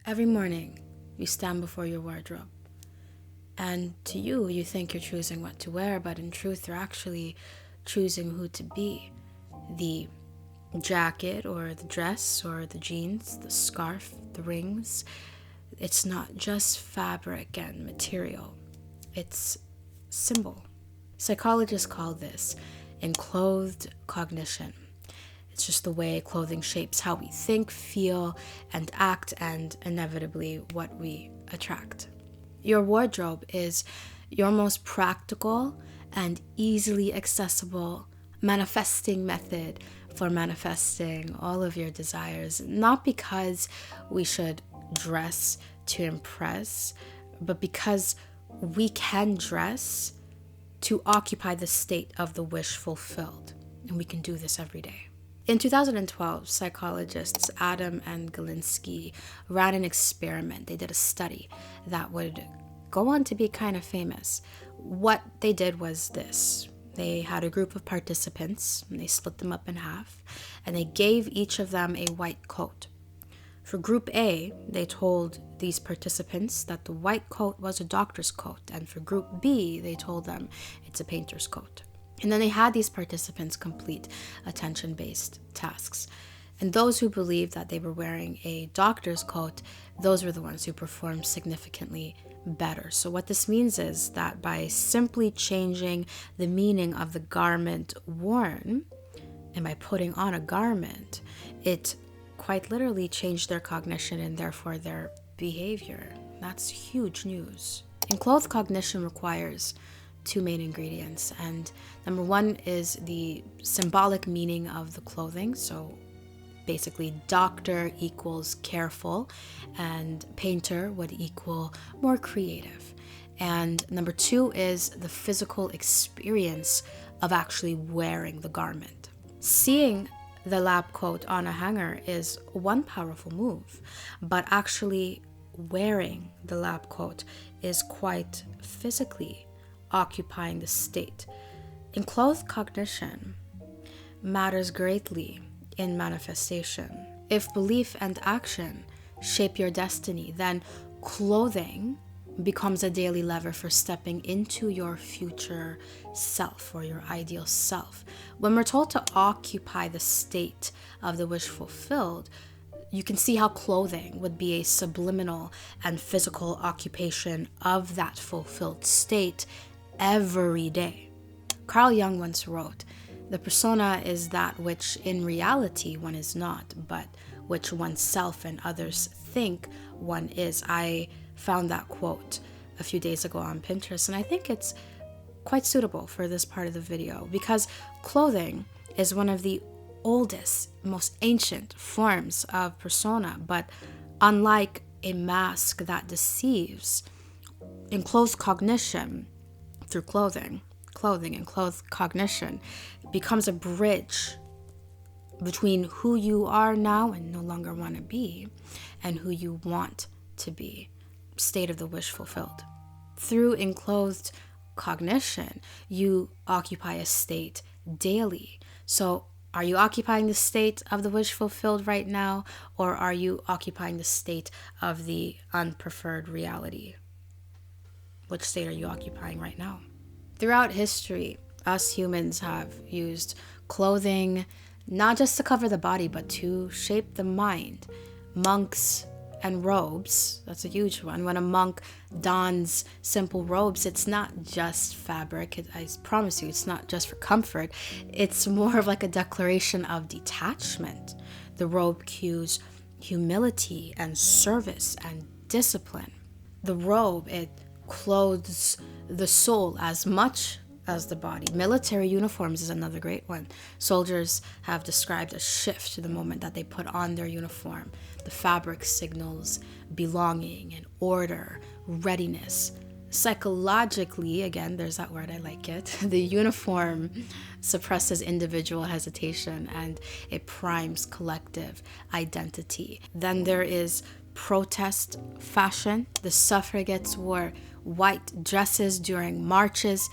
Every morning, you stand before your wardrobe. And to you, you think you're choosing what to wear, but in truth, you're actually choosing who to be. The jacket or the dress or the jeans, the scarf, the rings. It's not just fabric and material. It's symbol. Psychologists call this enclothed cognition. It's just the way clothing shapes how we think, feel, and act, and inevitably what we attract. Your wardrobe is your most practical and easily accessible manifesting method for manifesting all of your desires. Not because we should dress to impress, but because we can dress to occupy the state of the wish fulfilled. And we can do this every day. In 2012, psychologists Adam and Galinsky ran an experiment. They did a study that would go on to be kind of famous. What they did was this. They had a group of participants, and they split them up in half, and they gave each of them a white coat. For Group A, they told these participants that the white coat was a doctor's coat, and for Group B, they told them it's a painter's coat. And then they had these participants complete attention-based tasks. And those who believed that they were wearing a doctor's coat, those were the ones who performed significantly better. So what this means is that by simply changing the meaning of the garment worn, and by putting on a garment, it quite literally changed their cognition and therefore their behavior. That's huge news. Enclothed cognition requires two main ingredients, and number one is the symbolic meaning of the clothing. So basically, doctor equals careful, and painter would equal more creative. And number two is the physical experience of actually wearing the garment. Seeing the lab coat on a hanger is one powerful move, but actually wearing the lab coat is quite physically occupying the state. Enclothed cognition matters greatly in manifestation. If belief and action shape your destiny, then clothing becomes a daily lever for stepping into your future self or your ideal self. When we're told to occupy the state of the wish fulfilled, you can see how clothing would be a subliminal and physical occupation of that fulfilled state every day. Carl Jung once wrote, "The persona is that which in reality one is not, but which oneself and others think one is." I found that quote a few days ago on Pinterest, and I think it's quite suitable for this part of the video because clothing is one of the oldest, most ancient forms of persona, but unlike a mask that deceives, enclosed cognition through clothing and clothed cognition becomes a bridge between who you are now and no longer want to be and who you want to be, state of the wish fulfilled. Through enclothed cognition, you occupy a state daily. So are you occupying the state of the wish fulfilled right now, or are you occupying the state of the unpreferred reality? Which state are you occupying right now? Throughout history, us humans have used clothing not just to cover the body, but to shape the mind. Monks and robes, that's a huge one. When a monk dons simple robes, it's not just fabric. I promise you, it's not just for comfort. It's more of like a declaration of detachment. The robe cues humility and service and discipline. The robe, it clothes the soul as much as the body. Military uniforms is another great one. Soldiers have described a shift the moment that they put on their uniform. The fabric signals belonging and order, readiness. Psychologically, again, there's that word, I like it. The uniform suppresses individual hesitation and it primes collective identity. Then there is protest fashion. The suffragettes wore white dresses during marches.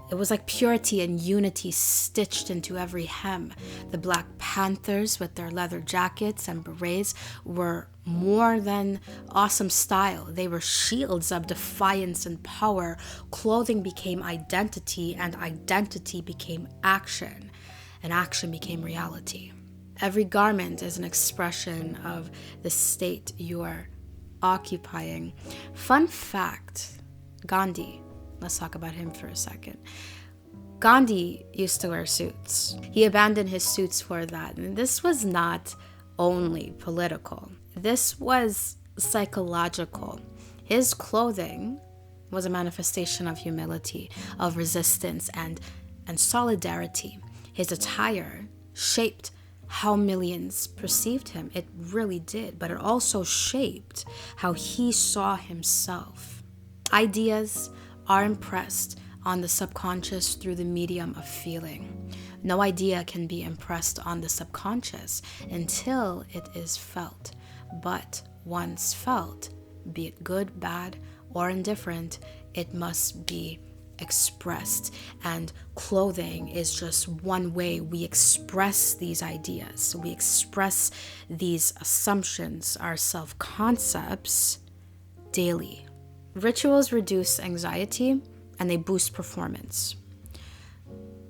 It was like purity and unity stitched into every hem. The Black Panthers with their leather jackets and berets were more than awesome style. They were shields of defiance and power. Clothing became identity, and identity became action, and action became reality. Every garment is an expression of the state you are occupying. Fun fact, Gandhi. Let's talk about him for a second. Gandhi used to wear suits. He abandoned his suits for that. And this was not only political. This was psychological. His clothing was a manifestation of humility, of resistance, and solidarity. His attire shaped how millions perceived him. It really did. But it also shaped how he saw himself. Ideas are impressed on the subconscious through the medium of feeling. No idea can be impressed on the subconscious until it is felt. But once felt, be it good, bad, or indifferent, it must be expressed. And clothing is just one way we express these ideas. We express these assumptions, our self-concepts, daily. Rituals reduce anxiety and they boost performance.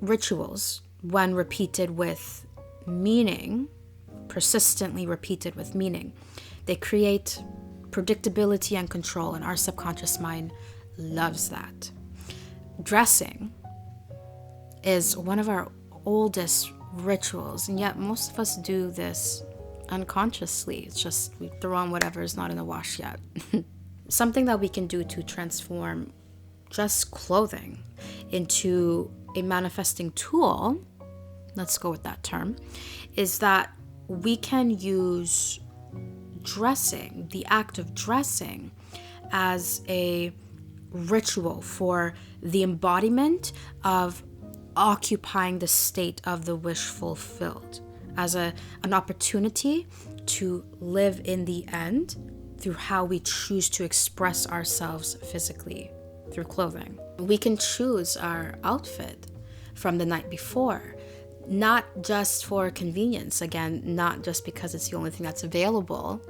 Rituals, when repeated with meaning, persistently repeated with meaning, they create predictability and control, and our subconscious mind loves that. Dressing is one of our oldest rituals, and yet most of us do this unconsciously. It's just we throw on whatever is not in the wash yet. Something that we can do to transform just clothing into a manifesting tool, let's go with that term, is that we can use dressing, the act of dressing, as a ritual for the embodiment of occupying the state of the wish fulfilled, as an opportunity to live in the end through how we choose to express ourselves physically through clothing. We can choose our outfit from the night before, not just for convenience, again, not just because it's the only thing that's available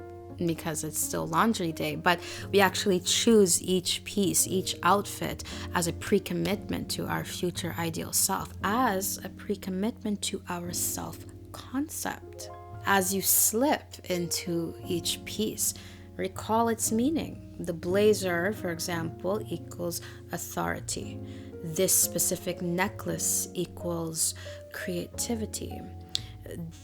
because it's still laundry day, but we actually choose each piece, each outfit as a pre-commitment to our future ideal self, as a pre-commitment to our self-concept. As you slip into each piece, recall its meaning. The blazer, for example, equals authority. This specific necklace equals creativity.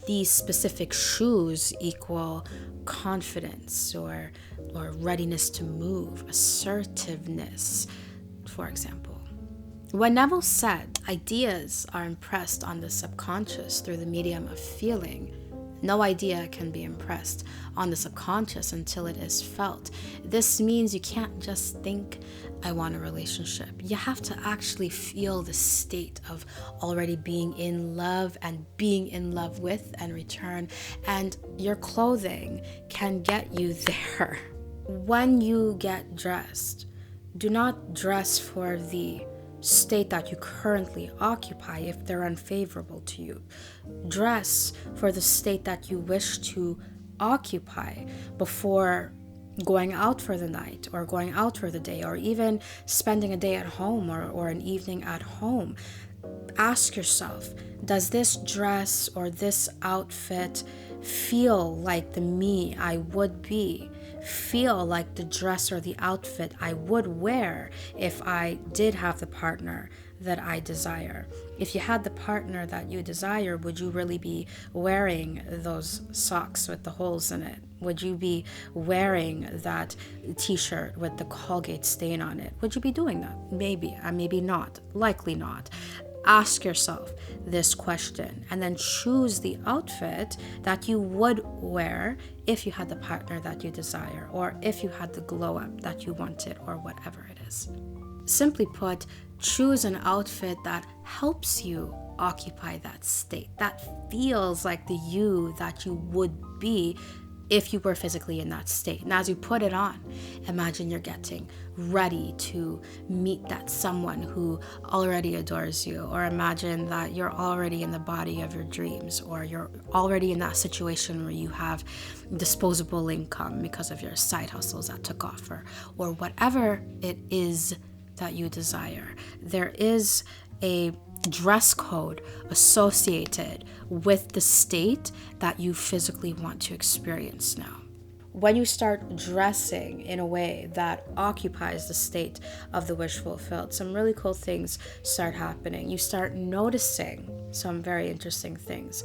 These specific shoes equal confidence or readiness to move, assertiveness, for example. When Neville said ideas are impressed on the subconscious through the medium of feeling, no idea can be impressed on the subconscious until it is felt. This means you can't just think, I want a relationship. You have to actually feel the state of already being in love and being in love with and return. And your clothing can get you there. When you get dressed, do not dress for the state that you currently occupy if they're unfavorable to you. Dress for the state that you wish to occupy before going out for the night or going out for the day or even spending a day at home or an evening at home. Ask yourself, does this dress or this outfit feel like the me I would be? Feel like the dress or the outfit I would wear if I did have the partner that I desire? If you had the partner that you desire, would you really be wearing those socks with the holes in it? Would you be wearing that t-shirt with the Colgate stain on it? Would you be doing that? Maybe, maybe not, likely not. Ask yourself this question and then choose the outfit that you would wear if you had the partner that you desire or if you had the glow up that you wanted or whatever it is. Simply put, choose an outfit that helps you occupy that state, that feels like the you that you would be if you were physically in that state. And as you put it on, imagine you're getting ready to meet that someone who already adores you, or imagine that you're already in the body of your dreams, or you're already in that situation where you have disposable income because of your side hustles that took off, or whatever it is that you desire. There is a dress code associated with the state that you physically want to experience now. When you start dressing in a way that occupies the state of the wish fulfilled, some really cool things start happening. You start noticing some very interesting things.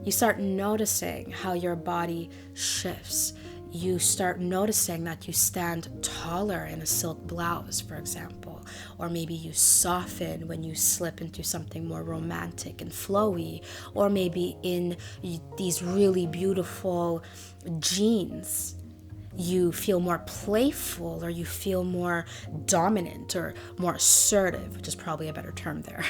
You start noticing how your body shifts. You start noticing that you stand taller in a silk blouse, for example, or maybe you soften when you slip into something more romantic and flowy, or maybe in these really beautiful jeans, you feel more playful, or you feel more dominant or more assertive, which is probably a better term there.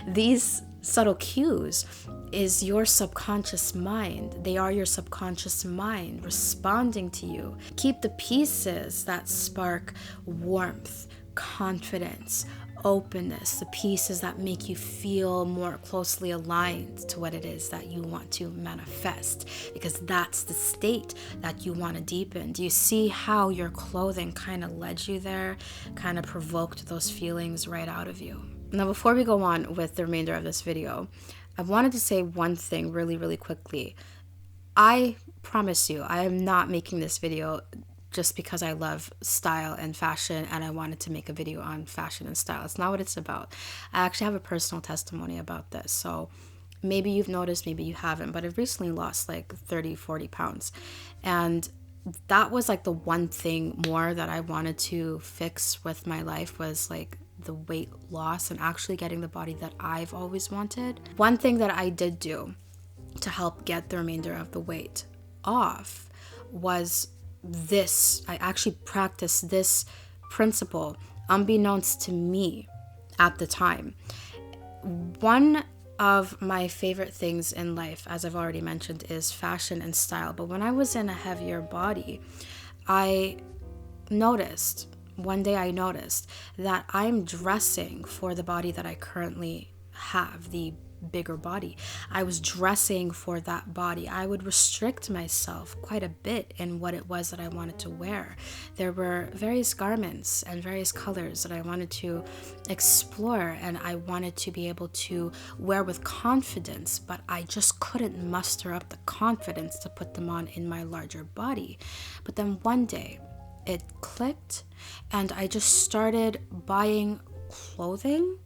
These subtle cues is your subconscious mind. They are your subconscious mind responding to you. Keep the pieces that spark warmth, confidence, openness, the pieces that make you feel more closely aligned to what it is that you want to manifest, because that's the state that you want to deepen. Do you see how your clothing kind of led you there, kind of provoked those feelings right out of you? Now, before we go on with the remainder of this video, I wanted to say one thing really, really quickly. I promise you, I am not making this video just because I love style and fashion and I wanted to make a video on fashion and style. It's not what it's about. I actually have a personal testimony about this. So maybe you've noticed, maybe you haven't, but I've recently lost like 30, 40 pounds. And that was like the one thing more that I wanted to fix with my life, was like the weight loss and actually getting the body that I've always wanted. One thing that I did do to help get the remainder of the weight off was this. I actually practiced this principle unbeknownst to me at the time. One of my favorite things in life, as I've already mentioned, is fashion and style. But when I was in a heavier body, one day I noticed that I'm dressing for the body that I currently have, the bigger body. I was dressing for that body. I would restrict myself quite a bit in what it was that I wanted to wear. There were various garments and various colors that I wanted to explore, and I wanted to be able to wear with confidence, but I just couldn't muster up the confidence to put them on in my larger body. But then one day it clicked, and I just started buying clothing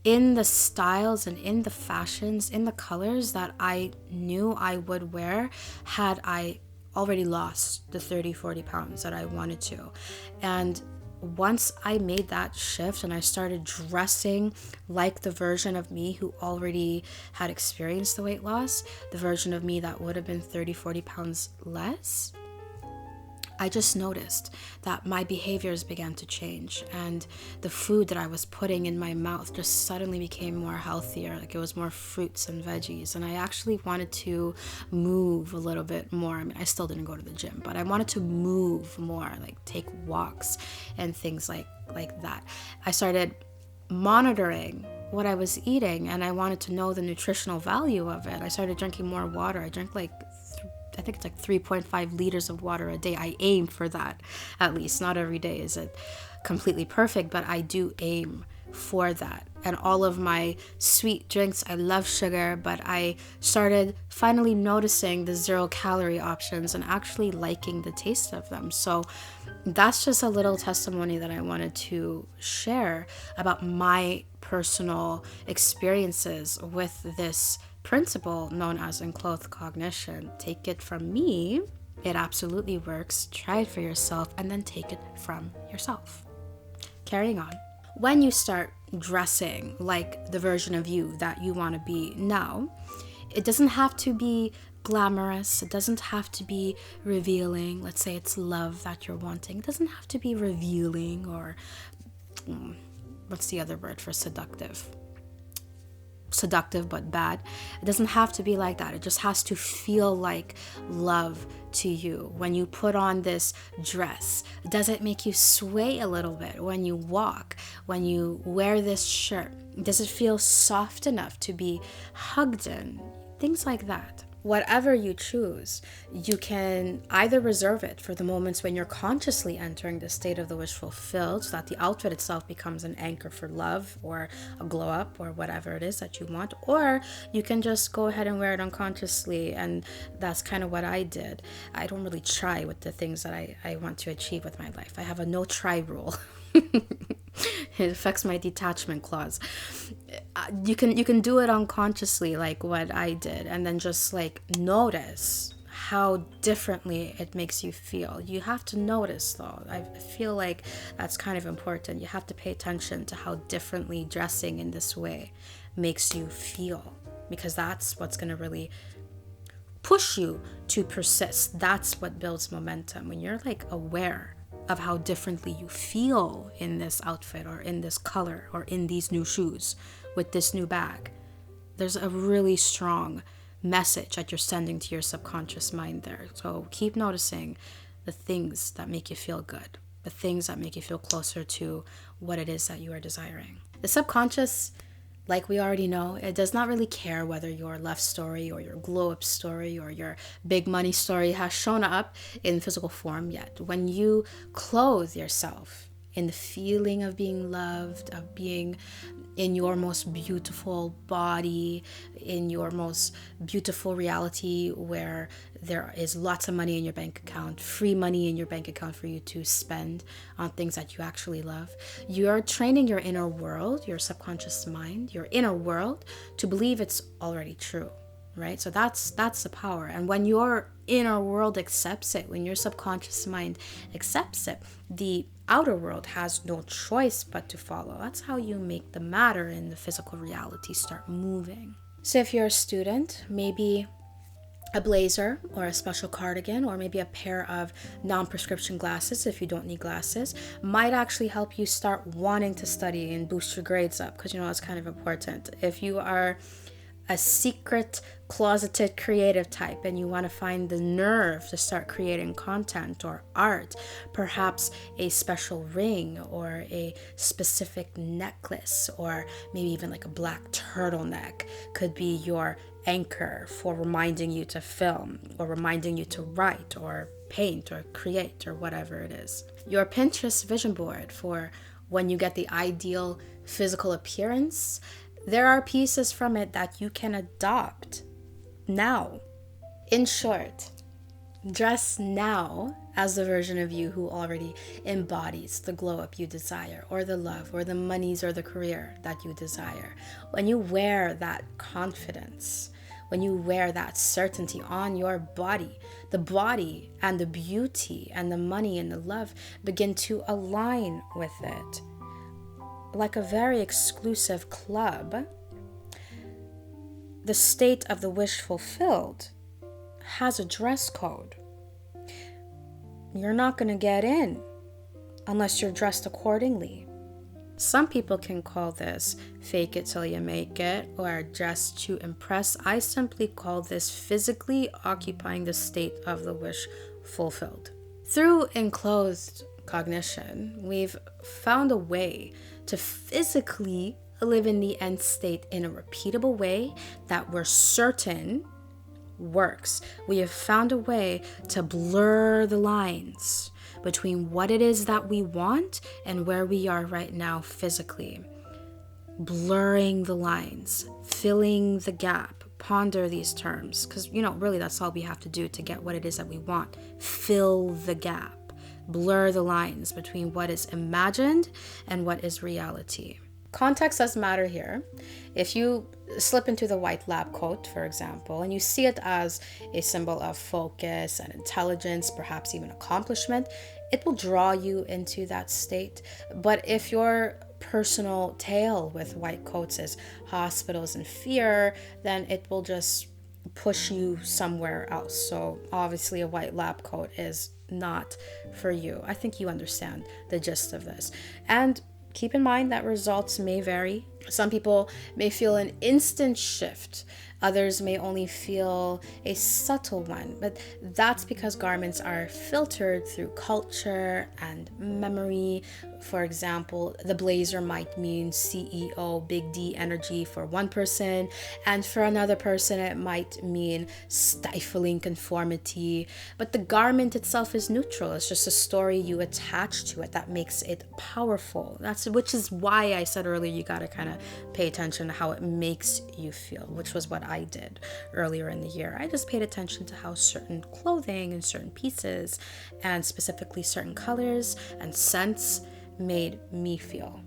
in the styles and in the fashions, in the colors that I knew I would wear had I already lost the 30, 40 pounds that I wanted to. And once I made that shift and I started dressing like the version of me who already had experienced the weight loss, the version of me that would have been 30, 40 pounds less, I just noticed that my behaviors began to change, and the food that I was putting in my mouth just suddenly became more healthier. Like it was more fruits and veggies, and I actually wanted to move a little bit more. I mean, I still didn't go to the gym, but I wanted to move more, like take walks and things like that. I started monitoring what I was eating, and I wanted to know the nutritional value of it. I started drinking more water. I drank I think it's like 3.5 liters of water a day. I aim for that, at least. Not every day is it completely perfect, but I do aim for that. And all of my sweet drinks, I love sugar, but I started finally noticing the 0-calorie options and actually liking the taste of them. So that's just a little testimony that I wanted to share about my personal experiences with this principle known as Enclothed Cognition. Take it from me, it absolutely works. Try it for yourself and then take it from yourself. Carrying on. When you start dressing like the version of you that you want to be now, it doesn't have to be glamorous. It doesn't have to be revealing. Let's say it's love that you're wanting. It doesn't have to be revealing or what's the other word for seductive? seductive but bad. It doesn't have to be like that. It just has to feel like love to you. When you put on this dress, does it make you sway a little bit when you walk? When you wear this shirt, does it feel soft enough to be hugged in? Things like that. Whatever you choose, you can either reserve it for the moments when you're consciously entering the state of the wish fulfilled, so that the outfit itself becomes an anchor for love or a glow up or whatever it is that you want, or you can just go ahead and wear it unconsciously. And that's kind of what I did. I don't really try with the things that I want to achieve with my life. I have a no try rule. It affects my detachment clause. You can do it unconsciously, like what I did, and then just like notice how differently it makes you feel. You have to notice, though. I feel like that's kind of important. You have to pay attention to how differently dressing in this way makes you feel, because that's what's going to really push you to persist. That's what builds momentum. When you're like aware of how differently you feel in this outfit or in this color or in these new shoes with this new bag, there's a really strong message that you're sending to your subconscious mind there. So keep noticing the things that make you feel good, the things that make you feel closer to what it is that you are desiring. The subconscious, like we already know, it does not really care whether your love story or your glow up story or your big money story has shown up in physical form yet. When you clothe yourself in the feeling of being loved, of being in your most beautiful body, in your most beautiful reality where there is lots of money in your bank account, free money in your bank account for you to spend on things that you actually love, you're training your inner world, your subconscious mind, your inner world to believe it's already true, right? So that's the power. And when your inner world accepts it, when your subconscious mind accepts it, the outer world has no choice but to follow. That's how you make the matter in the physical reality start moving. So if you're a student, maybe a blazer or a special cardigan or maybe a pair of non-prescription glasses, if you don't need glasses, might actually help you start wanting to study and boost your grades up, because it's kind of important. If you are a secret, closeted creative type and you want to find the nerve to start creating content or art, perhaps a special ring or a specific necklace or maybe even like a black turtleneck could be your anchor for reminding you to film or reminding you to write or paint or create or whatever it is. Your Pinterest vision board for when you get the ideal physical appearance, there are pieces from it that you can adopt now. In short, dress now as the version of you who already embodies the glow up you desire, or the love, or the monies, or the career that you desire. When you wear that confidence, when you wear that certainty on your body, the body and the beauty and the money and the love begin to align with it. Like a very exclusive club, the state of the wish fulfilled has a dress code. You're not going to get in unless you're dressed accordingly. Some people can call this fake it till you make it or dress to impress. I simply call this physically occupying the state of the wish fulfilled. Through Enclothed Cognition, we've found a way to physically live in the end state in a repeatable way that we're certain works. We have found a way to blur the lines between what it is that we want and where we are right now physically. Blurring the lines, filling the gap. Ponder these terms, because really that's all we have to do to get what it is that we want. Fill the gap. Blur the lines between what is imagined and what is reality. Context does matter here. If you slip into the white lab coat, for example, and you see it as a symbol of focus and intelligence, perhaps even accomplishment, it will draw you into that state. But if your personal tale with white coats is hospitals and fear, then it will just push you somewhere else. So obviously a white lab coat is not for you. I think you understand the gist of this. And keep in mind that results may vary Some people may feel an instant shift. Others may only feel a subtle one, but that's because garments are filtered through culture and memory. For example, the blazer might mean CEO, big D energy for one person, and for another person, it might mean stifling conformity. But the garment itself is neutral. It's just a story you attach to it that makes it powerful. Which is why I said earlier, you gotta kind of pay attention to how it makes you feel, which was what I did earlier in the year. I just paid attention to how certain clothing and certain pieces, and specifically certain colors and scents, made me feel.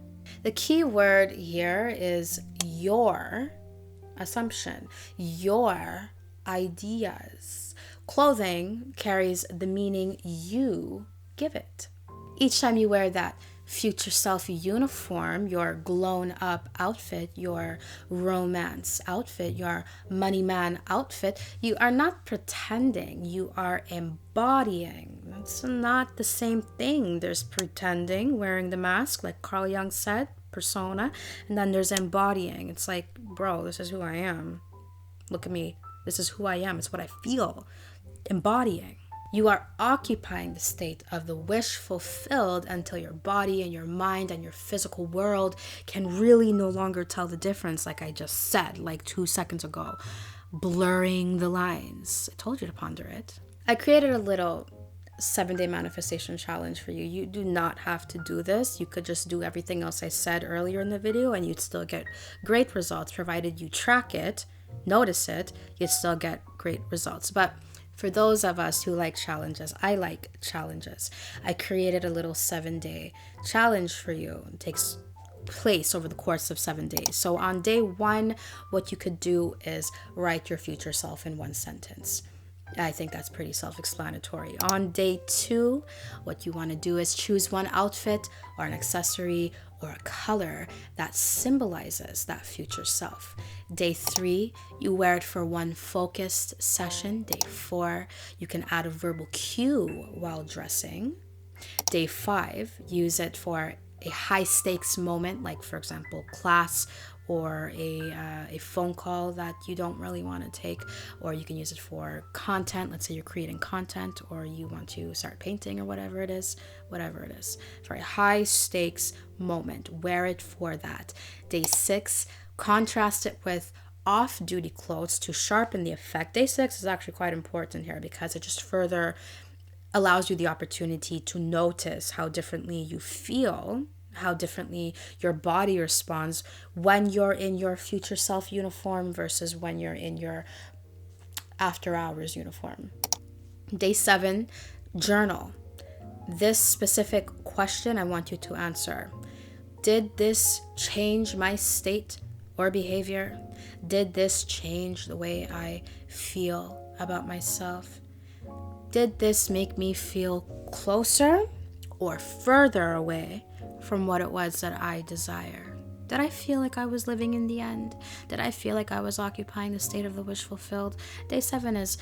The key word here is your assumption, your ideas. Clothing carries the meaning you give it. Each time you wear that future self uniform, your glown up outfit, your romance outfit, your money man outfit, you are not pretending, you are embodying. It's not the same thing. There's pretending, wearing the mask, like Carl Jung said, persona, and then there's embodying. It's like, bro, this is who I am. Look at me. This is who I am. It's what I feel. Embodying. You are occupying the state of the wish fulfilled until your body and your mind and your physical world can really no longer tell the difference, like I just said, like 2 seconds ago. Blurring the lines. I told you to ponder it. I created a little 7-day manifestation challenge for you. You do not have to do this. You could just do everything else I said earlier in the video and you'd still get great results, provided you track it, notice it, you'd still get great results. But for those of us who like challenges, I like challenges. I created a little 7-day challenge for you. It takes place over the course of 7 days. So on day 1, what you could do is write your future self in 1 sentence. I think that's pretty self-explanatory. On day 2, what you want to do is choose one outfit or an accessory or a color that symbolizes that future self. Day 3, you wear it for one focused session. Day 4, you can add a verbal cue while dressing. Day 5, use it for a high stakes moment, like for example, class or a phone call that you don't really want to take, or you can use it for content. Let's say you're creating content or you want to start painting or whatever it is, for a high stakes moment, wear it for that. Day 6, contrast it with off-duty clothes to sharpen the effect. Day 6 is actually quite important here because it just further allows you the opportunity to notice how differently you feel, how differently your body responds when you're in your future self uniform versus when you're in your after hours uniform. Day 7, journal. This specific question I want you to answer. Did this change my state or behavior? Did this change the way I feel about myself? Did this make me feel closer or further away from what it was that I desire? Did I feel like I was living in the end? Did I feel like I was occupying the state of the wish fulfilled? Day 7 is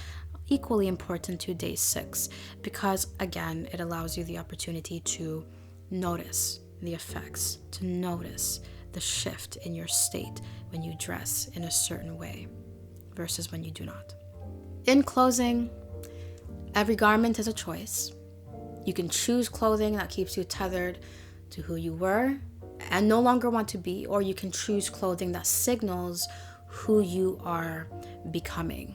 equally important to day 6 because, again, it allows you the opportunity to notice the effects, to notice the shift in your state when you dress in a certain way versus when you do not. In closing, every garment is a choice. You can choose clothing that keeps you tethered to who you were and no longer want to be, or you can choose clothing that signals who you are becoming.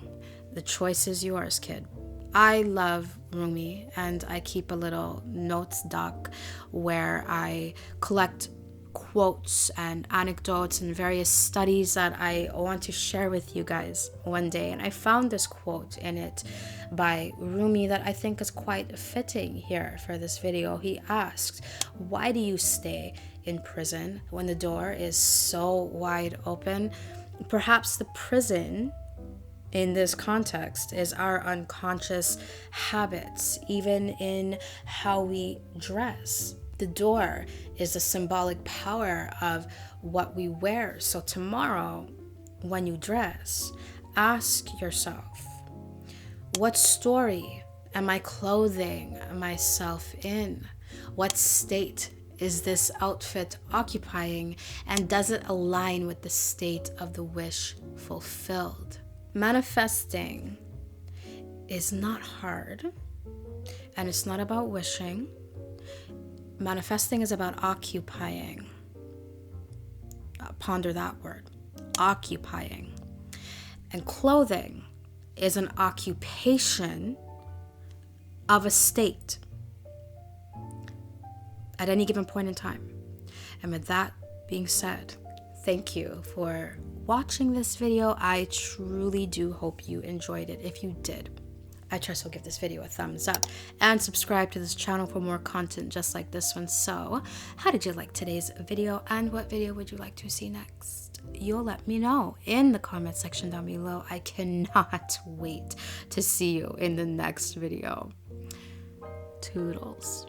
The choice is yours, kid. I love Rumi, and I keep a little notes doc where I collect quotes and anecdotes and various studies that I want to share with you guys one day. And I found this quote in it by Rumi that I think is quite fitting here for this video. He asked, "Why do you stay in prison when the door is so wide open?" Perhaps the prison in this context is our unconscious habits, even in how we dress. The door is the symbolic power of what we wear. So tomorrow, when you dress, ask yourself, what story am I clothing myself in? What state is this outfit occupying, and does it align with the state of the wish fulfilled? Manifesting is not hard, and it's not about wishing. Manifesting is about occupying. Ponder that word, occupying. And clothing is an occupation of a state at any given point in time. And with that being said, thank you for watching this video. I truly do hope you enjoyed it. If you did, I trust you'll give this video a thumbs up and subscribe to this channel for more content just like this one. So, how did you like today's video, and what video would you like to see next? You'll let me know in the comment section down below. I cannot wait to see you in the next video. Toodles.